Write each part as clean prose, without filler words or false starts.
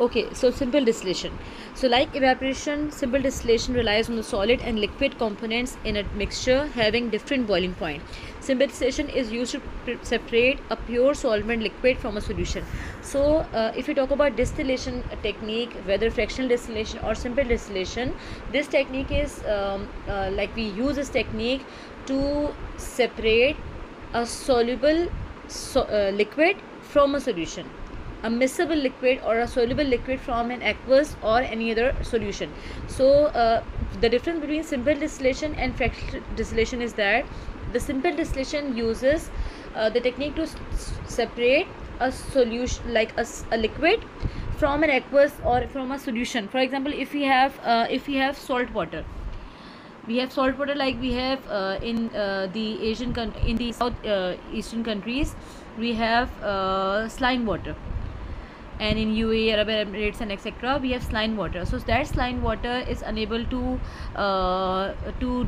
Okay, so simple distillation. So like evaporation, simple distillation relies on the solid and liquid components in a mixture having different boiling point. Simple distillation is used to separate a pure solvent liquid from a solution. So if you talk about distillation technique, whether fractional distillation or simple distillation, this technique is like we use this technique to separate a soluble liquid from a solution, a miscible liquid or a soluble liquid from an aqueous or any other solution. So the difference between simple distillation and fractional distillation is that the simple distillation uses the technique to separate a solution like a liquid from an aqueous or from a solution. For example, if we have salt water, we have salt water like we have in the in the south eastern countries, we have saline water, and in UAE, Arab Emirates and etc. we have saline water. So that saline water is unable to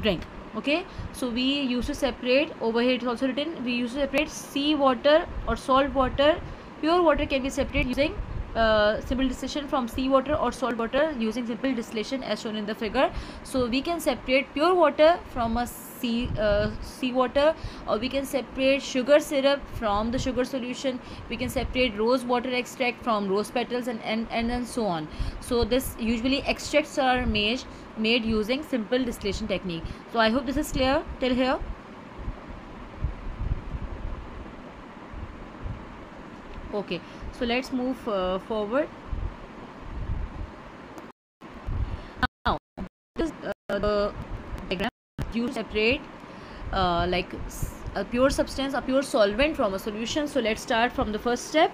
drink. Okay, so we used to separate, over here it's also written, we used to separate sea water or salt water. Pure water can be separated using simple distillation from sea water or salt water using simple distillation as shown in the figure. So we can separate pure water from a sea water, or we can separate sugar syrup from the sugar solution, we can separate rose water extract from rose petals, and then so on. So this usually extracts are made using simple distillation technique. So I hope this is clear till here. Okay, so let's move forward. Now this is the diagram you separate like a pure substance, a pure solvent from a solution. So let's start from the first step.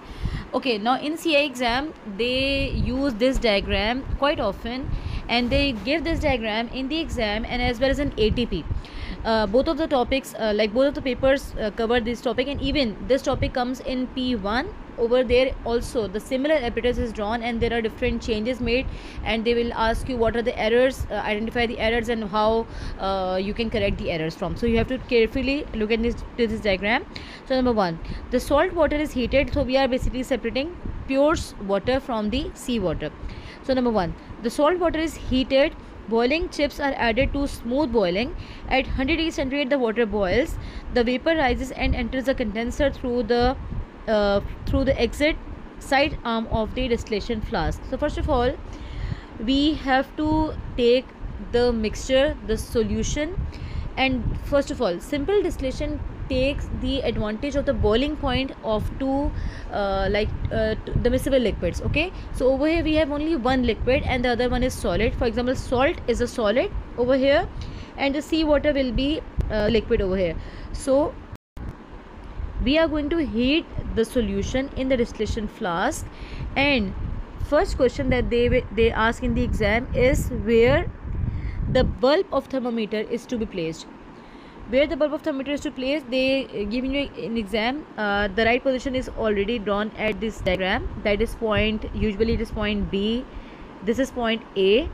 Okay, now in CA exam they use this diagram quite often, and they give this diagram in the exam and as well as in ATP. Both of the topics like both of the papers cover this topic, and even this topic comes in P1. Over there also the similar apparatus is drawn and there are different changes made, and they will ask you what are the errors, identify the errors and how you can correct the errors from. So you have to carefully look at this diagram. So number one, the salt water is heated, so we are basically separating pure water from the sea water. So number one, the salt water is heated, boiling chips are added to smooth boiling. At 100 degrees centigrade the water boils, the vapor rises and enters the condenser through the exit side arm of the distillation flask. So first of all, we have to take the mixture, the solution, and first of all simple distillation takes the advantage of the boiling point of two the miscible liquids. Okay, so over here we have only one liquid and the other one is solid. For example, salt is a solid over here and the sea water will be liquid over here. So we are going to heat the solution in the distillation flask, and first question that they ask in the exam is where the bulb of thermometer is to be placed. Where the bulb of thermometer is to place, they giving you in exam the right position is already drawn at this diagram. That is point, usually it is point B, this is point A,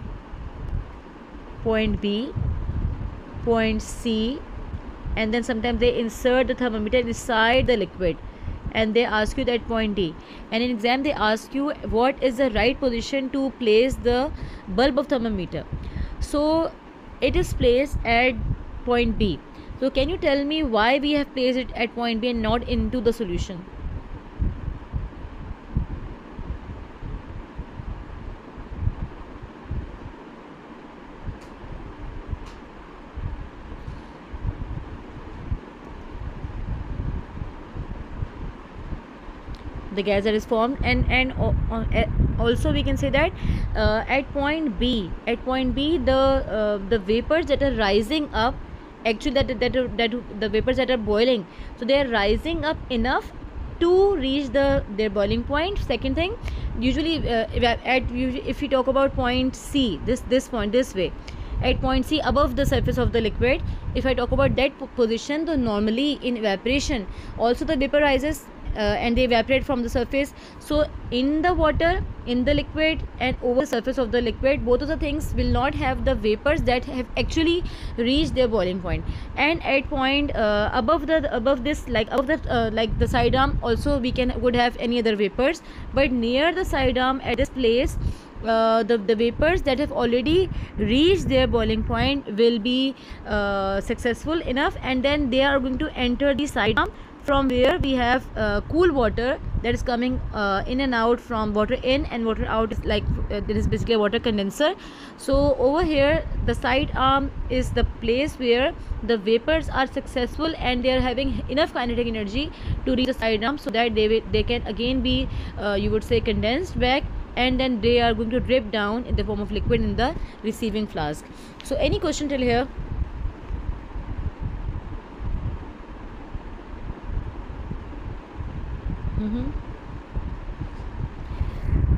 point B, point C, and then sometimes they insert the thermometer inside the liquid and they ask you that point D. And in exam they ask you what is the right position to place the bulb of thermometer. So it is placed at point B. So can you tell me why we have placed it at point B and not into the solution? The gas that is formed, and also we can say that at point B the vapors that are rising up, actually that the vapors that are boiling, so they are rising up enough to reach their boiling point. Second thing, usually if you talk about point C, this point this way, at point C above the surface of the liquid, if I talk about that position, then normally in evaporation also the vapor rises and they evaporate from the surface. So in the water, in the liquid, and over the surface of the liquid, both of the things will not have the vapors that have actually reached their boiling point. And at point above this, like above the like the side arm also we would have any other vapors, but near the side arm at this place, the vapors that have already reached their boiling point will be successful enough, and then they are going to enter the side arm, from where we have cool water that is coming in and out, from water in and water out, is like there is basically a water condenser. So over here the side arm is the place where the vapors are successful and they are having enough kinetic energy to reach the side arm, so that they can again be you would say condensed back, and then they are going to drip down in the form of liquid in the receiving flask. So any question till here?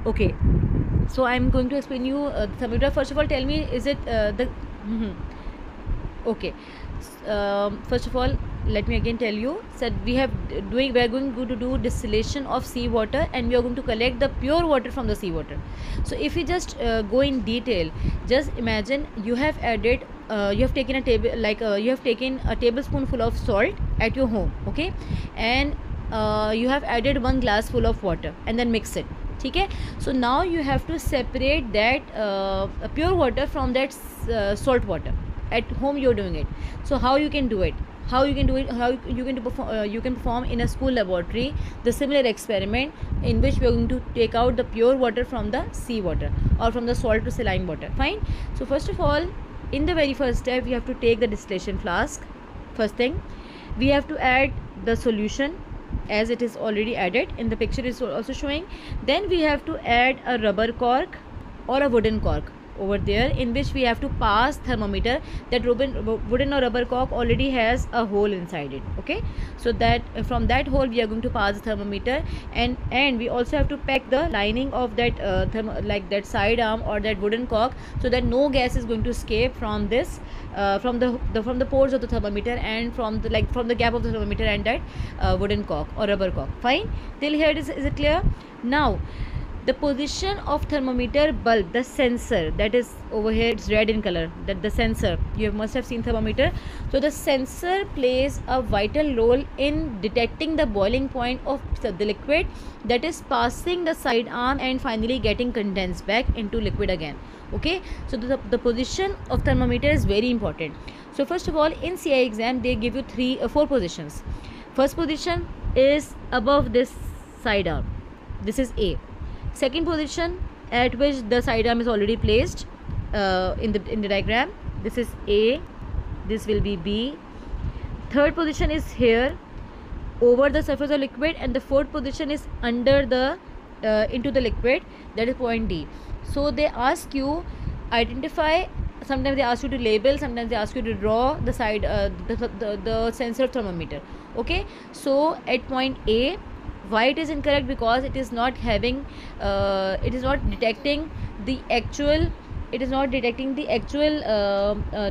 Okay, so I'm going to explain you thermometer. First of all, tell me, is it the okay, first of all, let me again tell you that we are going to do distillation of seawater, and we are going to collect the pure water from the seawater. So if we just go in detail, just imagine you have added you have taken a tablespoonful of salt at your home, okay, and you have added 1 glass full of water and then mix it. Okay, so now you have to separate that pure water from that salt water. At home you're doing it. So how you can do it? How you can perform in a school laboratory the similar experiment, in which we are going to take out the pure water from the sea water, or from the salt to saline water. Fine. So first of all, in the very first step, we have to take the distillation flask. First thing, we have to add the solution, as it is already added in the picture is also showing. Then we have to add a rubber cork or a wooden cork over there, in which we have to pass thermometer. That wooden or rubber cork already has a hole inside it, okay, so that from that hole we are going to pass the thermometer, and we also have to pack the lining of that like that side arm or that wooden cork, so that no gas is going to escape from this from the pores of the thermometer, and from the gap of the thermometer and that wooden cork or rubber cork. Fine, till here is it clear? Now the position of thermometer bulb, the sensor that is over here, it's red in color, that the sensor, you must have seen thermometer. So the sensor plays a vital role in detecting the boiling point of the liquid that is passing the side arm and finally getting condensed back into liquid again. Okay, so the position of thermometer is very important. So first of all, in CI exam they give you 4 positions. First position is above this side arm, this is A. Second position, at which the side arm is already placed in the diagram, this is A, this will be B. Third position is here over the surface of liquid, and the fourth position is under the into the liquid, that is point D. So they ask you identify, sometimes they ask you to label, sometimes they ask you to draw the side the sensor of thermometer. Okay, so at point A, why it is incorrect? Because it is not having it is not detecting the actual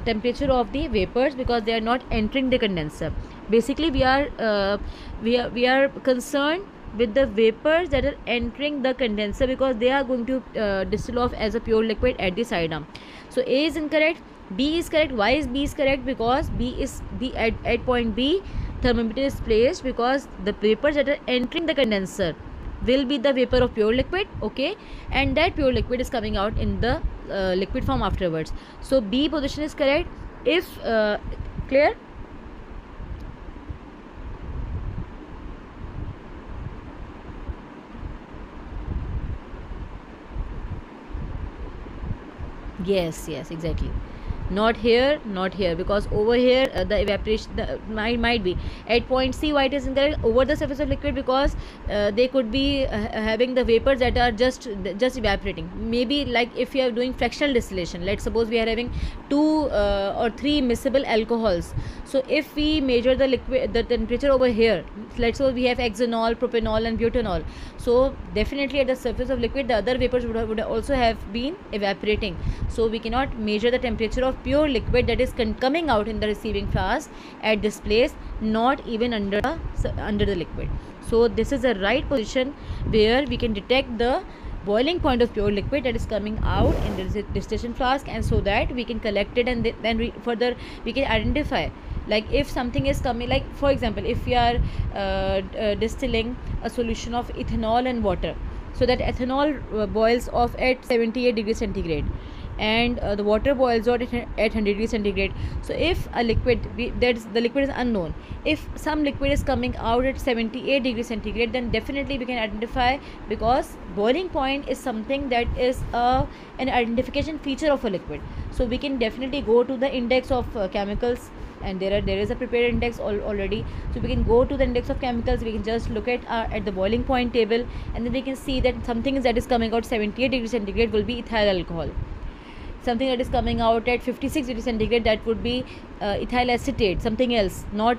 temperature of the vapors, because they are not entering the condenser. Basically we are concerned with the vapors that are entering the condenser, because they are going to distill off as a pure liquid at the side arm. So A is incorrect, B is correct. Why is B is correct? Because at point B thermometer is placed, because the vapors that are entering the condenser will be the vapor of pure liquid, okay, and that pure liquid is coming out in the liquid form afterwards. So B position is correct. If clear? Yes, exactly. Not here, because over here the evaporation might be at point C. Why it is incorrect? Over the surface of liquid, because they could be having the vapors that are just evaporating. Maybe like if you are doing fractional distillation, let's suppose we are having 2 or 3 miscible alcohols. So if we measure the temperature over here, let's suppose we have hexanol, propanol and butanol. So definitely at the surface of liquid the other vapors would also have been evaporating. So we cannot measure the temperature of of pure liquid that is coming out in the receiving flask at this place, not even under the liquid. So this is the right position where we can detect the boiling point of pure liquid that is coming out in the distillation flask, and so that we can collect it, and then further we can identify, like if something is coming, like for example, if we are distilling a solution of ethanol and water, so that ethanol boils off at 78 degrees centigrade, and the water boils out at 100 degrees centigrade. So if a liquid, the liquid is unknown, if some liquid is coming out at 78 degrees centigrade, then definitely we can identify, because boiling point is something that is an identification feature of a liquid. So we can definitely go to the index of chemicals, and there is a prepared index already. So we can go to the index of chemicals, we can just look at the boiling point table, and then we can see that something that is coming out 78 degrees centigrade will be ethyl alcohol. Something that is coming out at 56 degrees centigrade, that would be ethyl acetate, something else, not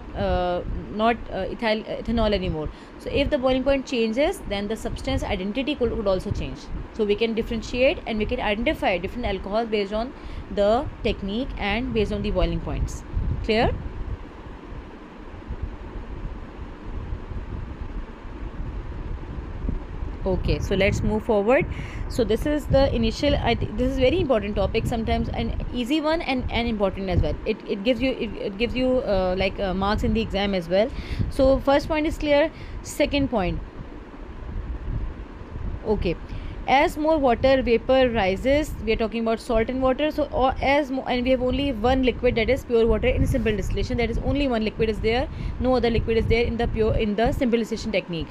ethanol anymore. So if the boiling point changes, then the substance identity could also change. So we can differentiate and we can identify different alcohols based on the technique and based on the boiling points. Clear? Okay, so let's move forward. So this is the initial, I think this is very important topic, sometimes an easy one and important as well. It gives you marks in the exam as well. So first point is clear. Second point, okay, as more water vapor rises, we are talking about salt and water. So and we have only one liquid, that is pure water in simple distillation. That is only one liquid is there, no other liquid is there in the simple distillation technique.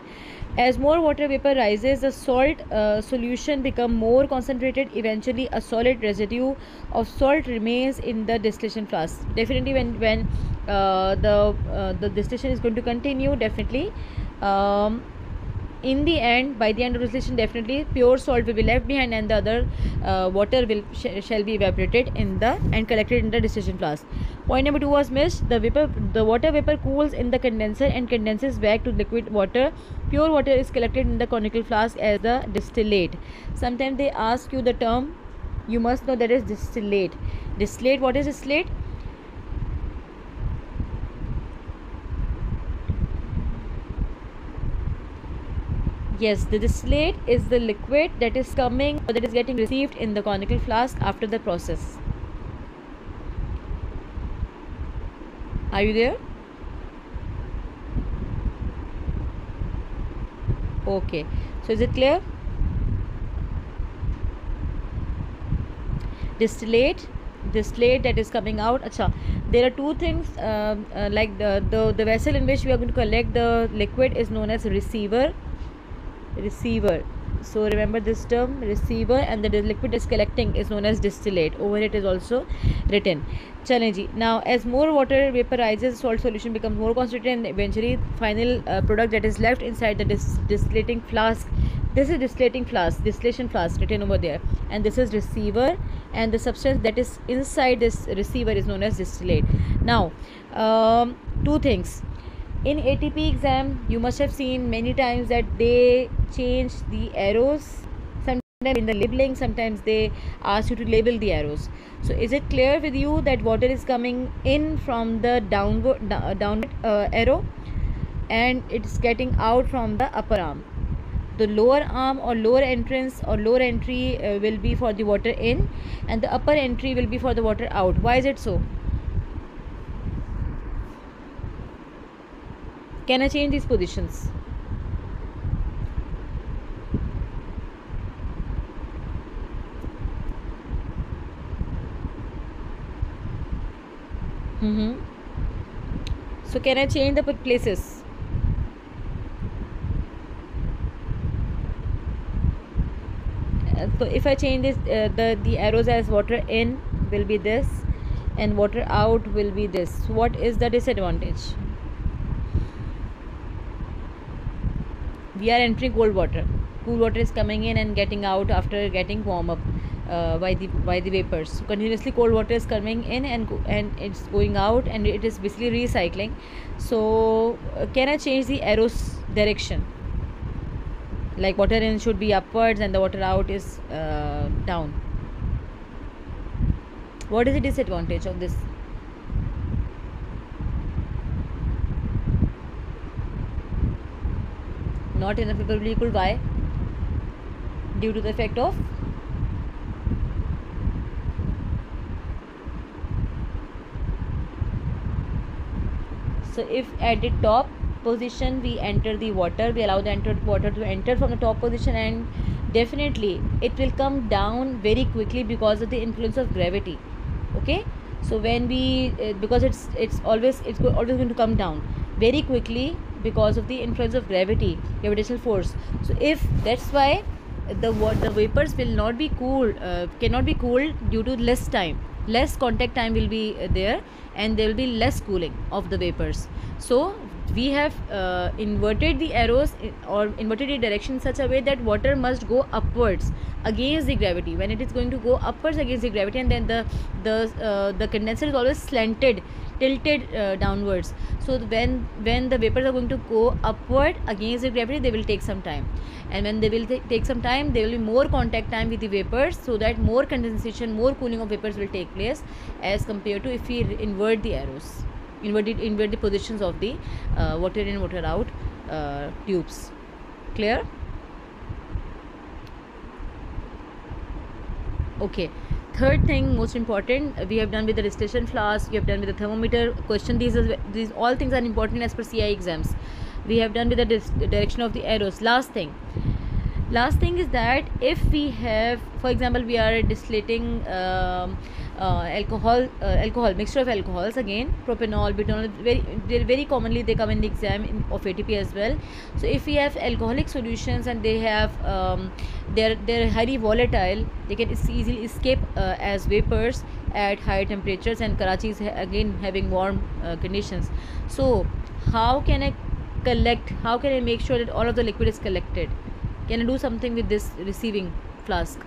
As more water vapor rises, the salt solution become more concentrated. Eventually a solid residue of salt remains in the distillation flask. Definitely when the distillation is going to continue, definitely in the end, by the end of distillation, definitely pure salt will be left behind, and the other water shall be evaporated and collected in the distillation flask. Point number 2 was missed. The water vapor cools in the condenser and condenses back to liquid water. Pure water is collected in the conical flask as the distillate. Sometimes they ask you the term, you must know that is distillate. Distillate, what is distillate? Yes, the distillate is the liquid that is coming or that is getting received in the conical flask after the process. Are you there? Okay, so is it clear? Distillate that is coming out. Acha, there are two things, like the vessel in which we are going to collect the liquid is known as receiver. So remember this term, receiver, and the liquid is collecting is known as distillate. Over it is also written. Chalein ji. Now as more water vaporizes, salt solution becomes more concentrated, and eventually final product that is left inside the distillating flask. This is distillation flask written over there, and this is receiver, and the substance that is inside this receiver is known as distillate. Now two things. In ATP exam, you must have seen many times that they change the arrows. Sometimes in the labeling, sometimes they ask you to label the arrows. So is it clear with you that water is coming in from the downward arrow, and it's getting out from the upper arm? The lower arm or lower entrance or lower entry will be for the water in, and the upper entry will be for the water out. Why is it so? Can I change these positions? So can I change the places? So if I change this, the arrows as water in will be this, and water out will be this. What is the disadvantage? We are entering cold water. Cool water is coming in and getting out after getting warm up by the vapors. So continuously cold water is coming in and it's going out, and it is basically recycling. So can I change the arrow's direction? Like water in should be upwards and the water out is down. What is the disadvantage of this? Not enough probably equal. Why? Due to the effect of so if at the top position we enter the water, we allow the water to enter from the top position, and definitely it will come down very quickly because of the influence of gravity. Okay, so when we because it's always always going to come down very quickly because of the influence of gravity, gravitational force. So if that's why the vapors will not be cooled, cannot be cooled due to less time, less contact time will be there, and there will be less cooling of the vapors. So we have inverted the arrows or inverted the direction in such a way that water must go upwards against the gravity. When it is going to go upwards against the gravity, and then the condenser is always slanted, tilted downwards. So when the vapors are going to go upward against the gravity, they will take some time, and when they will take some time, there will be more contact time with the vapors, so that more condensation, more cooling of vapors will take place, as compared to if we invert the arrows, invert the positions of the water in, water out tubes. Clear? Okay, third thing, most important, we have done with the distillation flask, we have done with the thermometer question. These all things are important as per CI exams. We have done with the direction of the arrows. Last thing is that if we have, for example, we are distillating alcohol mixture of alcohols, again propanol, butanol, very commonly they come in the exam of ATP as well. So if we have alcoholic solutions and they have they're highly volatile, they can easily escape as vapors at higher temperatures, and Karachi is again having warm conditions. So how can I make sure that all of the liquid is collected? Can I do something with this receiving flask?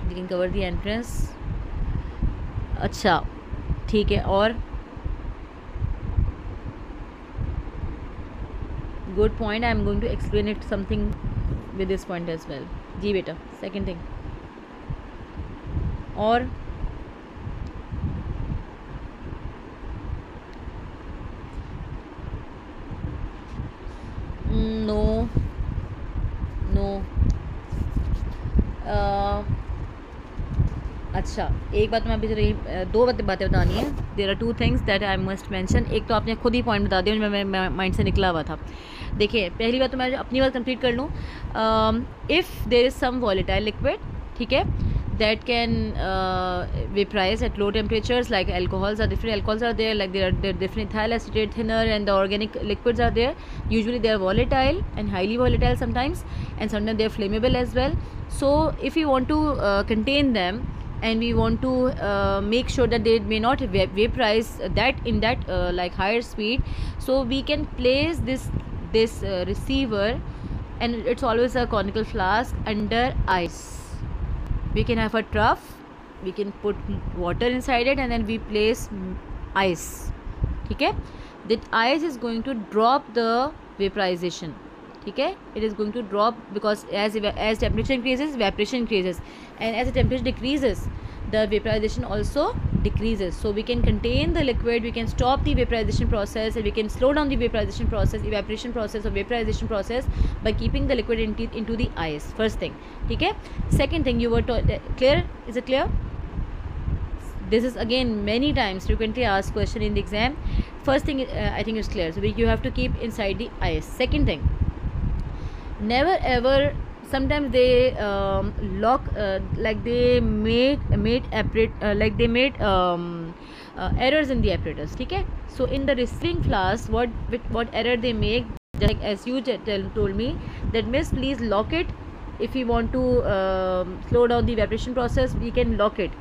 You can cover the entrance. अच्छा ठीक है. और good point. I am going to explain it something with this point as well. जी बेटा. Second thing. और no अच्छा एक बात मैं अभी दो बातें बतानी है. There are two things that I must mention. एक तो आपने खुद ही पॉइंट बता दिया, मैं माइंड से निकला हुआ था. देखिए पहली बात तो मैं अपनी बात कंप्लीट कर लूँ. If there is some volatile liquid, ठीक है, that can vaporize at low temperatures, like alcohols are different. Alcohols are there, like there are different ethyl acetate, thinner, and the organic liquids are there. Usually they are volatile and highly volatile sometimes, and sometimes they are flammable as well. So if we want to contain them, and we want to make sure that they may not vaporize that in that like higher speed, so we can place this receiver, and it's always a conical flask, under ice. We can have a trough, we can put water inside it, and then we place ice. Okay, that ice is going to drop the vaporization. Okay, it is going to drop, because as temperature increases, evaporation increases, and as the temperature decreases, the vaporization also decreases. So we can contain the liquid, we can stop the vaporization process, and we can slow down the vaporization process, evaporation process or vaporization process, by keeping the liquid into the ice. First thing. Okay, second thing, you were clear? Is it clear? This is again many times frequently asked question in the exam. First thing, I think it's clear. So you have to keep inside the ice. Second thing, never ever, sometimes they lock, like they made errors in the apparatus. Okay, so in the receiving flask, what error they make, like as you told me that, miss, please lock it. If we want to slow down the evaporation process, we can lock it,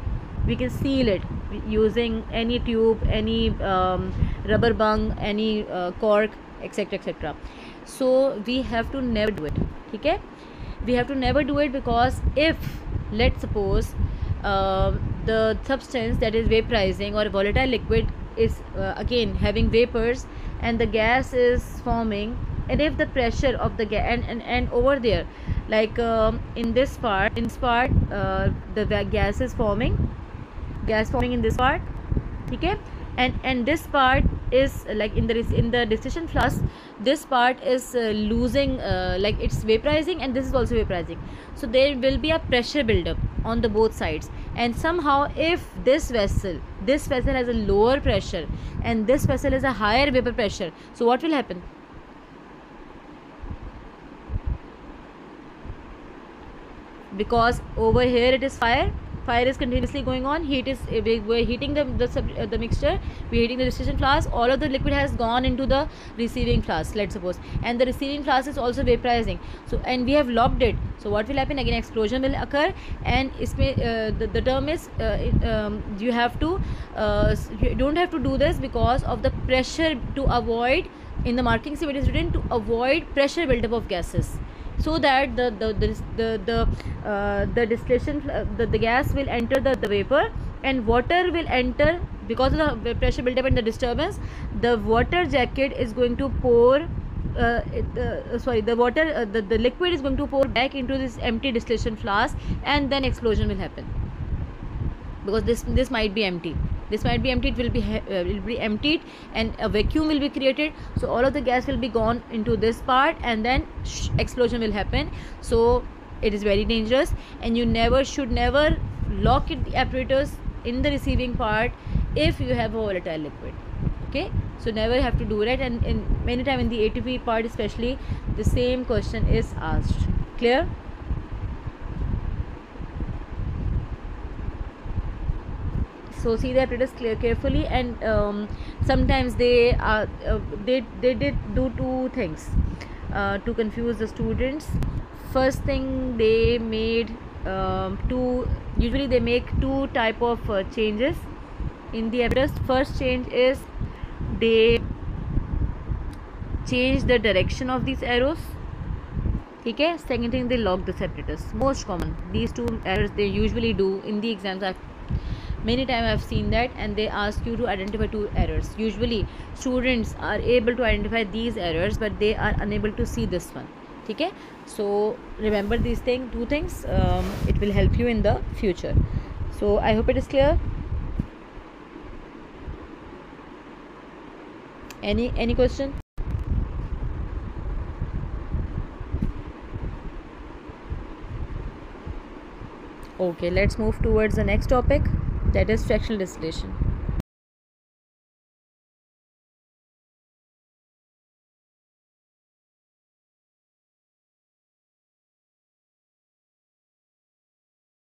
we can seal it using any tube, any rubber bung, any cork, etc, etc. So we have to never do it. Okay, we have to never do it, because if, let's suppose, the substance that is vaporizing, or volatile liquid, is again having vapors, and the gas is forming and if the pressure of the gas and over there, like in this part, the gas is forming, in this part, okay, and this part is like in the distillation flask, this part is losing, like it's vaporizing, and this is also vaporizing. So there will be a pressure buildup on the both sides, and somehow if this vessel has a lower pressure and this vessel has a higher vapor pressure, so what will happen? Because over here it is fire is continuously going on, we're heating the mixture, we're heating the distillation flask, all of the liquid has gone into the receiving flask, let's suppose, and the receiving flask is also vaporizing, so and we have locked it. So what will happen? Again, explosion will occur, and the term is you don't have to do this because of the pressure, to avoid, in the marking scheme it is written to avoid pressure buildup of gases, so that the distillation, the gas will enter the vapor, and water will enter. Because of the pressure buildup and the disturbance, the water jacket is going to pour the liquid is going to pour back into this empty distillation flask, and then explosion will happen. Because this might be empty, it will be emptied, and a vacuum will be created, so all of the gas will be gone into this part, and then explosion will happen. So it is very dangerous, and you should never lock the apparatus in the receiving part if you have a volatile liquid, okay. So never have to do that, and many time in the ATP part especially, the same question is asked. Clear? So see the apparatus carefully, and sometimes they did do two things to confuse the students. First thing, they made usually they make two type of changes in the apparatus. First change is they change the direction of these arrows, okay. Second thing, they lock the apparatus. Most common, these two errors they usually do in the exams. Many times I've seen that, and they ask you to identify two errors. Usually students are able to identify these errors, but they are unable to see this one, okay. So remember these two things, it will help you in the future. So I hope it is clear. Any question? Okay, let's move towards the next topic, that is fractional distillation.